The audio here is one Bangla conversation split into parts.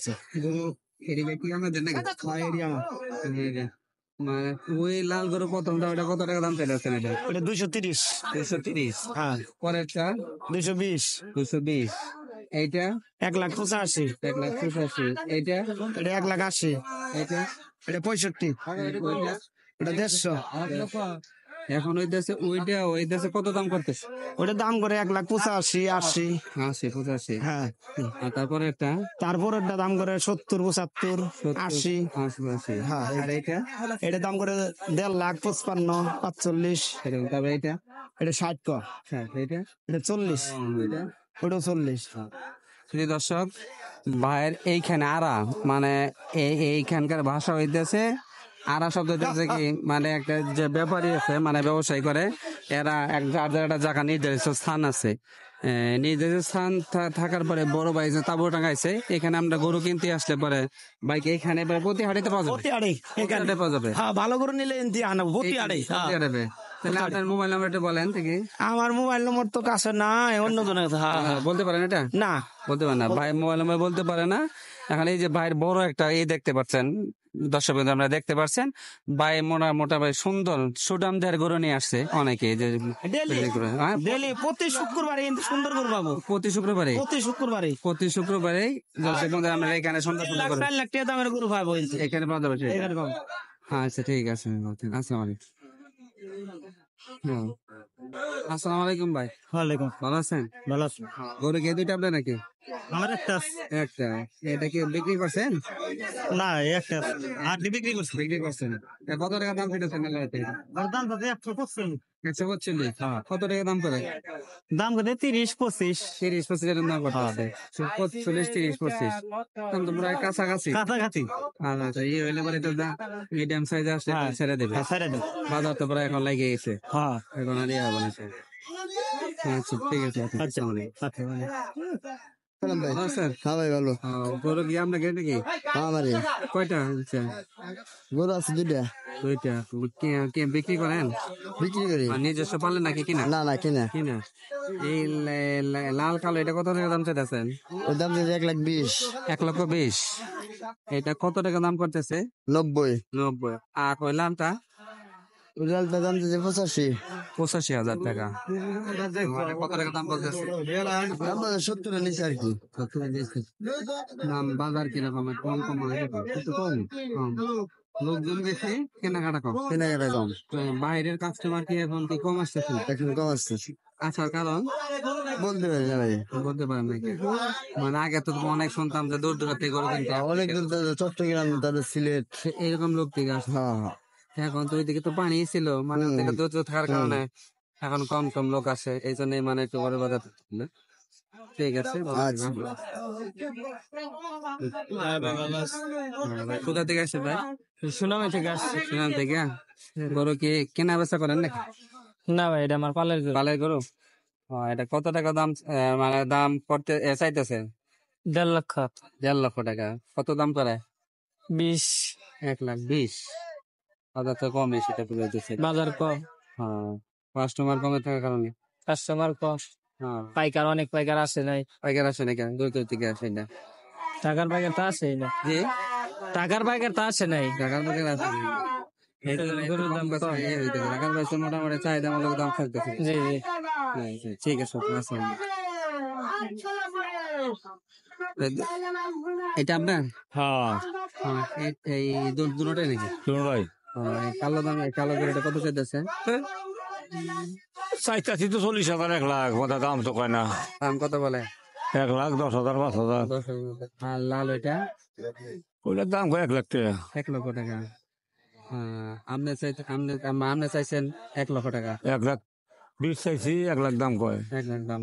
বাচ্চা। মানে ওই লাল গরু প্রথমটা ওটা কত টাকা দাম চাইতেছেন? এটা ওটা 230। 230। হ্যাঁ, পরেরটা 220। 220। এইটা 1,85,000। 1,85,000। এইটা এটা 1,80,000। এইটা এটা 65। ওইটা এটা 150। এখন ওই দেশে কত দাম করতেছে? ওটার দাম করে 1,85,000, 80। 80, 85। হ্যাঁ, আর তারপরে একটা তারপর ওটা দাম করে 70, 75, 80। 80। হ্যাঁ, আর এইটা এটা দাম করে 1,50,000, 55, 45। এরকম। তারপরে এইটা এটা 60 ক। এইটা এটা 40। এটা ওটা 40। প্রিয় দর্শক, ভাইয়ের এইখানে আরা মানে এইখানকার ভাষা হইতেছে আরা শব্দ হইতেছে কি, মানে একটা যে ব্যাপারী আছে মানে ব্যবসায় করে, এরা যার একটা জায়গা নির্ধারিত স্থান আছে, নির্ধারিত স্থান থাকার পরে বড় ভাই যে তাবু টাঙাইছে, এখানে আমরা গরু কিনতে আসলে পরে বাইক এখানে প্রতি হাড়িতে পাওয়া যাবে। প্রতি আড়ে এখানে পাওয়া যাবে। হ্যাঁ, ভালো করে নিলে এনতি আনাবো প্রতি আড়ে। তাহলে আপনার মোবাইল নাম্বারটা বলেন থেকে। আমার মোবাইল নম্বর তো কাছে নাই, অন্য জনের। বলতে পারেন এটা? না, বলতে পারেন না, ভাই মোবাইল নাম্বার বলতে পারে না। এখন এই যে ভাইয়ের বড় একটা দেখতে পাচ্ছেন দর্শক, আমরা দেখতে পাচ্ছেন ভাই মোটা ভাই সুন্দর সুডাম দেহের গরু নিয়ে আসছে অনেকে, যে ডেলি প্রতি শুক্রবারে সুন্দর করে পাবো। প্রতি শুক্রবারে প্রতি শুক্রবারে দর্শক বন্ধু আমরা এখানে সুন্দর 1,00,000 টাকা দামের গরু পাবো এখানে পাওয়া যাবে। এখানে পাবো। আচ্ছা ঠিক আছে, আসসালামু আলাইকুম। আসসালামু আলাইকুম ভাই। ওয়ালাইকুম। ভালো আছেন? ভালো আছি। গরু কে দুইটা আপনার নাকি? আমার একটা। এটা কি বিক্রি করছেন? না, একটা আর বিক্রি করছেন। কত টাকা দাম পেতেছেন? দাম তো 145। 145। কত টাকা দাম করে? দাম করে 30-25। 30-25 এর দাম করতেছে। 40, 30-25 দাম তো প্রায় কাছাকাছি। আচ্ছা, এই হইলে পরে তো মিডিয়াম সাইজ আসে ছেড়ে দেবে। বাজার তো প্রায় এখন লাগিয়ে গেছে। হ্যাঁ, এখন আর হবে না। আচ্ছা ঠিক আছে। ভাই ভালো। গরু কি আপনার নাকি? আমারই। কয়টা গরু আছে দুইটা। বিক্রি করেন? বিক্রি করি। নিজস্ব পালেন নাকি কিনা? না, কিনা। এই লাল কালো এটা কত টাকা দাম চাইতেছেন? ওর দাম 1,20,000। 1,20,000। এটা কত টাকা দাম করতেছে? 90। আর ওই লালটা? লালটা দাম 85,000 টাকা। কত টাকা দাম বলতেছে? 70-এর নিচে আর কি। দাম বাজার কিরকম? কম একটু কম। লোকজন বেশি, কেনাকাটা কম। বাইরের কাস্টমার কি এখন কি কম আসতেছে? এখন কম আসছে। আসার কারণ বলতে পারি না ভাই। বলতে পারেন নাকি? মানে আগে তো অনেক শুনতাম যে দূর দূরান্তে গরু কিনতে অনেক দূর, চট্টগ্রাম, তাদের সিলেট, এরকম লোক থেকে আসে। এখন তো ওইদিকে তো পানি ছিল, মানে ওইদিকে দূর থাকার কারণে এখন কম লোক আসে, এই জন্যই মানে একটু বড় বাজার। ঠিক আছে। কোথা থেকে আসছে ভাই? সুনামে থেকে আসছে। সুনাম থেকে। গরু কি কেনা বেচা করেন নাকি? না ভাই, এটা আমার পালের গরু। এটা কত টাকা দাম মানে দাম করতে চাইতেছে? 1,50,000। 1,50,000 টাকা। কত দাম করে? 20। 1,20,000। বাজার তো কম, সেটা তুলে দিচ্ছে। বাজার কম। হ্যাঁ, কাস্টমার কমে থাকার কারণে। কাস্টমার কম। পাইকার অনেক পাইকার আসে নাই। পাইকার আসে না কেন? দূর থেকে আসে না। টাকার পাইকার তো আসেই না। জি, টাকার পাইকার তো আসে নাই। টাকার পাইকার আসে না। গরুর দাম টাকার পয়সা মোটামুটি চাহিদা মূলক দাম থাকতেছে। জি। ঠিক আছে। এটা আপনার? হ্যাঁ, এই দুটোটাই নাকি? ভাই কালো দাম, কালো গরুটা কত চাইতেছে? চাইতাছি তো 40,000, 1,00,000 মতো দাম তো কয় না। দাম কত বলে? 1,10,000, 5,000। আর লাল ওইটা? ওইটার দাম কয় 1,00,000 টাকা। 1,00,000 টাকা। আপনি চাইছেন 1,00,000 টাকা। 1,20,000 চাইছি, 1,00,000 দাম কয়। 1,00,000 দাম।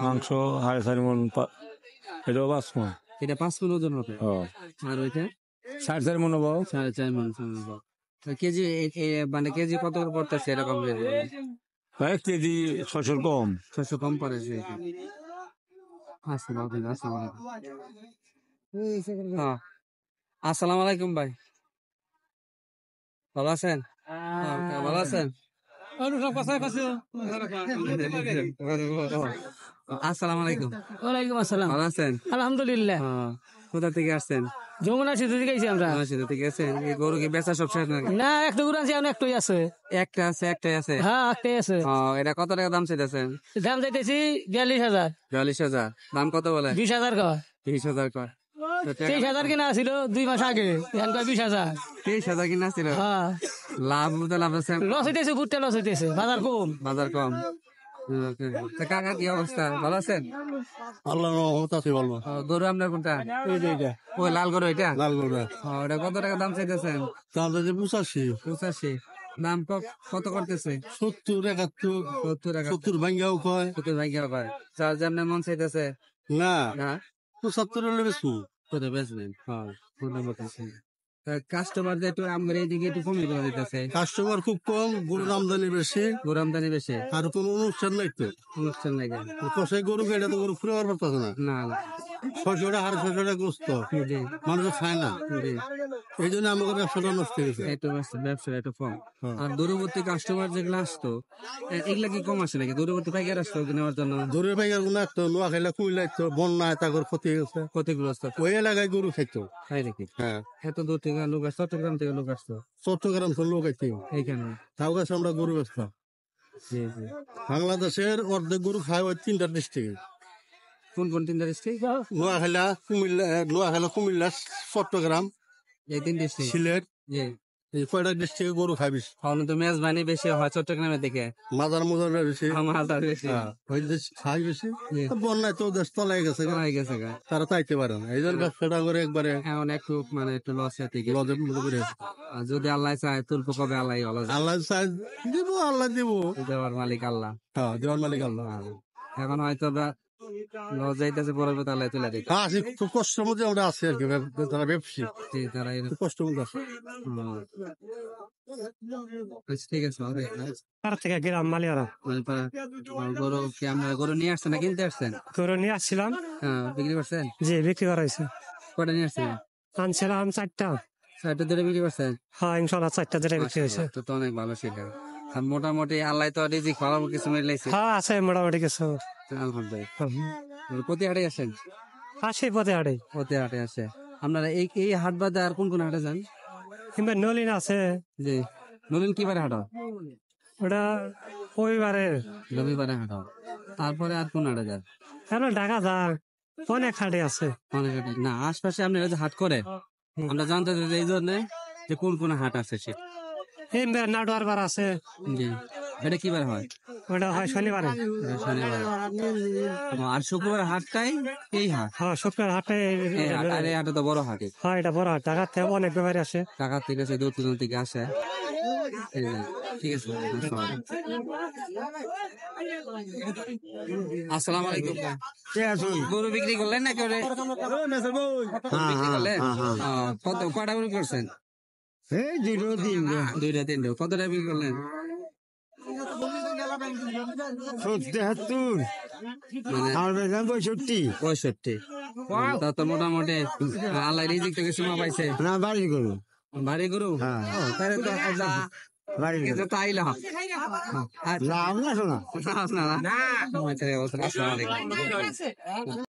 মাংস 4.5 মণ, এটাও 5 মণ। এটা 5 মণ ওজন হবে। আর ওইটা 4.5 মণ হবো। 4.5 মণ। কেজি মানে কেজি কত পড়তেছে এরকম? 1 কেজি 600 কম। 600 কম পড়ে। আসসালামু আলাইকুম ভাই। ভালো আছেন? ভালো আছেন? আসসালামু আলাইকুম। ওয়ালাইকুম আসসালাম। ভালো আছেন? আলহামদুলিল্লাহ। কোথা থেকে আসছেন? যমুনা সেতু থেকে আইছি আমরা। সেটা থেকে আছেন? এই গরু কি বেচা সব শেষ নাকি? না, একটা গরু আছে, এখন একটাই আছে। একটা আছে, একটাই আছে। হ্যাঁ, একটাই আছে। এটা কত টাকা দাম চাইতেছেন? দাম চাইতেছি 42,000। 42,000। দাম কত বলে? 20,000 কয়। 30,000 কয়। 23,000 কিনা ছিল 2 মাস আগে, এখন কয় 20,000। 23,000 কিনা ছিল। হ্যাঁ, লাভ তো লাভ আছে, লস হইতেছে, ভুট্টা লস হইতেছে, বাজার কম। বাজার কম। তা কাকা কি অবস্থা, ভালো আছেন? আল্লাহ রহমত আছে বলবো। গরু আপনার কোনটা? এই যে এটা ওই লাল গরু এটা? লাল গরু ওটা কত টাকা দাম চাইতেছেন? দাম যদি 85 85। দাম কত করতেছে? 70 71 70 টাকা। 70 ভাঙ্গাও কয় 70 ভাই কেউ পায়। চার যেমন মন চাইতেছে না না 75 হলে বেশি করে বেচবেন। কাস্টমার যে একটু আমার এইদিকে একটু কমে করে দিতেছে, কাস্টমার খুব কম, গরুর আমদানি বেশি, গরু আমদানি বেশি, আর কোনো অনুষ্ঠান নাই তো। অনুষ্ঠান লাগে কষাই গরু কেটে তো গরু ফুরে পারতেছে না, না না। 600 আর 600 গোস্ত জি, মানুষ খায় না, জি। এই জন্য আমাদের ব্যবসাটা নষ্ট হয়ে গেছে। একটু ব্যবসা একটু কম। আর দূরবর্তী কাস্টমার যেগুলো আসতো এগুলা কি কম আসে নাকি? দূরবর্তী পাইকার আসতো নেওয়ার জন্য? দূরের পাইকার গুলো একটু নোয়াখাইলা কুইলা তো বন্যায় তাগর ক্ষতি হয়ে গেছে, ক্ষতিগ্রস্ত। ওই এলাকায় গরু খাইতো। তাই নাকি? হ্যাঁ, এত দূর থেকে লোক আসতো, চট্টগ্রাম থেকে লোক আসতো চট্টগ্রাম তো লোক আইতে, এইখানে। তাও কাছে আমরা গরু ব্যবসা। জি জি। বাংলাদেশের অর্ধেক গরু খায় ওই 3টা ডিস্ট্রিক্টে, কোন কোন তিনটা ডিস্ট্রিক্ট? নোয়াখাইলা কুমিল্লা চট্টগ্রাম এই তিন ডিস্ট্রিক্ট। সিলেট, জি। এই কয়টা ডিস্ট্রিক্টে গরু খাই বেশি। খাওয়ানো তো মেজবানি বেশি হয় চট্টগ্রামের দিকে, মাদার বেশি, আমার হাজার বেশি ওই দেশ খাই বেশি। জি। বন্যায় তো দেশ তলায় গেছে, হয়ে গেছে গা। তারা চাইতে পারে না, এই জন্য ব্যবসাটা করে একবারে এখন একটু মানে একটু লস থেকে। লজে মজে করে আছে। আর যদি আল্লাহ চায় তুলবো কবে আল্লাহ ভালো যায়। আল্লাহ চাই দিব, আল্লাহ দিব, দেওয়ার মালিক আল্লাহ। হ্যাঁ দেওয়ার মালিক আল্লাহ। এখন হয়তো লস যাইতেছে, পরবর্তী আল্লাহ তুলে দিতে। হ্যাঁ, খুব কষ্টের মধ্যে আমরা আছি আর কি, তারা ব্যবসী জি, তারা খুব কষ্টের মধ্যে আছে। আচ্ছা, ঠিক আছে। পাড়া থেকে গেলাম মালিয়ারা, গরু কি আপনারা গরু নিয়ে আসছেন না কিনতে আসছেন? গরু নিয়ে আসছিলাম। হ্যাঁ, বিক্রি করছেন? জি, বিক্রি করা হয়েছে। কটা নিয়ে আসছেন? আনছিলাম 4টা। 60 ধরে বিক্রি করছেন? হ্যাঁ, ইনশাল্লাহ 4টা ধরে বিক্রি হয়েছে। তো অনেক ভালো ছিল। আর মোটামুটি আল্লাহ তো রিজিক ভালো কিছু মিলাইছে। হ্যাঁ, আছে মোটামুটি কিছু। আলহামদুলিল্লাহ। প্রতি হাটে আসেন? আসে পথে হাটে। প্রতি হাটে আসে। আপনারা এই হাট বাদে আর কোন কোন হাটে যান? কিংবা নলিন আছে, জি। নলিন কিবারে হাট? ওটা রবিবারে। রবিবারে হাট। তারপরে আর কোন হাটে যান? এখন ঢাকা যা অনেক হাটে আছে। অনেক হাটে না, আশপাশে আপনারা যে হাট করেন আমরা জানতে চাই এই জন্য যে কোন কোন হাট আছে সে। এই নাটোয়ার বার আছে। জি। এটা কিবার হয়? ওটা হয় শনিবারে। এটা শনিবারে। আর শুক্রবার হাটটাই এই হাট। হ্যাঁ, শুক্রবার হাটে। এই হাট, আর এই হাটে তো বড় হাটে। হ্যাঁ, এটা বড় হাট, ঢাকার থেকে অনেক ব্যাপারী আসে। ঢাকা থেকে আসে, দূর দূরান্ত থেকে আসে। এই যে, ঠিক আছে। আসসালামু আলাইকুম। গরু বিক্রি করলেন না কেউ? বিক্রি করলেন? কত কয়টা গরু করছেন? এই 2-3 দুইটা তিনটা। কত টাকা বিক্রি করলেন? 70 আর বেজান 65 তা তো মোটামুটি আল্লাহ রিজিক থেকে সীমা পাইছে। না বাড়ি করু বাড়ি গরু? তাহলে তো বাড়ি তাইলাম। লাভ না শোনা না না। আসসালামু আলাইকুম।